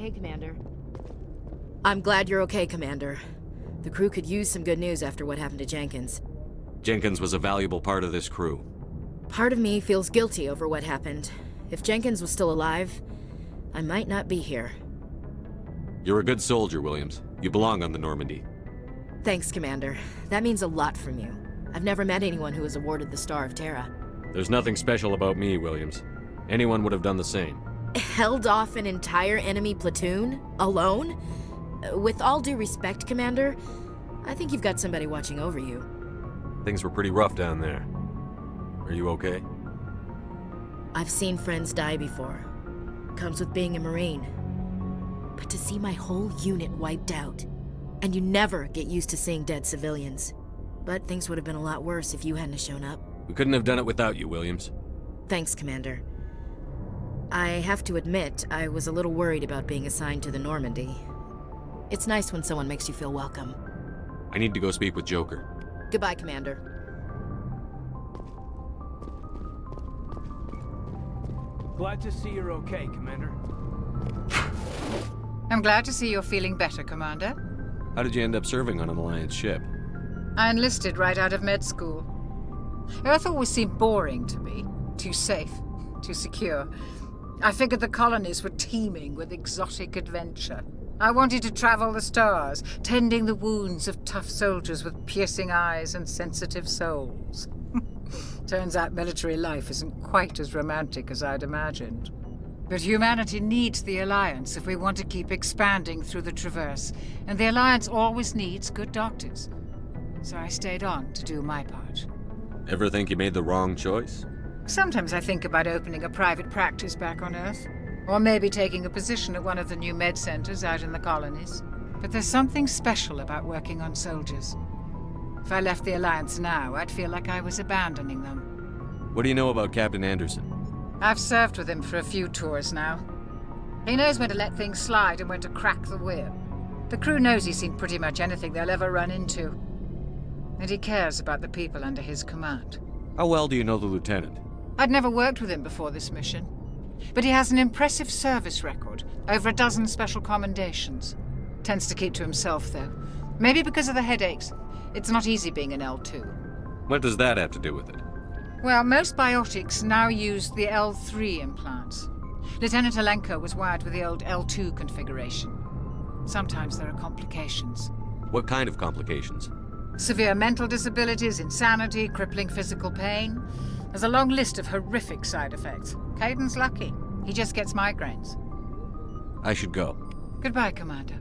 Hey, Commander. I'm glad you're okay, Commander. The crew could use some good news after what happened to Jenkins. Jenkins was a valuable part of this crew. Part of me feels guilty over what happened. If Jenkins was still alive, I might not be here. You're a good soldier, Williams. You belong on the Normandy. Thanks, Commander. That means a lot from you. I've never met anyone who was awarded the Star of Terra. There's nothing special about me, Williams. Anyone would have done the same. Held off an entire enemy platoon? Alone? With all due respect, Commander, I think you've got somebody watching over you. Things were pretty rough down there. Are you okay? I've seen friends die before. Comes with being a Marine. But to see my whole unit wiped out, and you never get used to seeing dead civilians. But things would have been a lot worse if you hadn't shown up. We couldn't have done it without you, Williams. Thanks, Commander. I have to admit, I was a little worried about being assigned to the Normandy. It's nice when someone makes you feel welcome. I need to go speak with Joker. Goodbye, Commander. Glad to see you're okay, Commander. I'm glad to see you're feeling better, Commander. How did you end up serving on an Alliance ship? I enlisted right out of med school. Earth always seemed boring to me. Too safe, too secure. I figured the colonies were teeming with exotic adventure. I wanted to travel the stars, tending the wounds of tough soldiers with piercing eyes and sensitive souls. Turns out military life isn't quite as romantic as I'd imagined. But humanity needs the Alliance if we want to keep expanding through the Traverse, and the Alliance always needs good doctors. So I stayed on to do my part. Ever think you made the wrong choice? Sometimes I think about opening a private practice back on Earth, or maybe taking a position at one of the new med centers out in the colonies. But there's something special about working on soldiers. If I left the Alliance now, I'd feel like I was abandoning them. What do you know about Captain Anderson? I've served with him for a few tours now. He knows when to let things slide and when to crack the whip. The crew knows he's seen pretty much anything they'll ever run into. And he cares about the people under his command. How well do you know the lieutenant? I'd never worked with him before this mission. But he has an impressive service record, over a dozen special commendations. Tends to keep to himself, though. Maybe because of the headaches. It's not easy being an L2. What does that have to do with it? Well, most biotics now use the L3 implants. Lieutenant Alenko was wired with the old L2 configuration. Sometimes there are complications. What kind of complications? Severe mental disabilities, insanity, crippling physical pain. There's a long list of horrific side effects. Caden's lucky. He just gets migraines. I should go. Goodbye, Commander.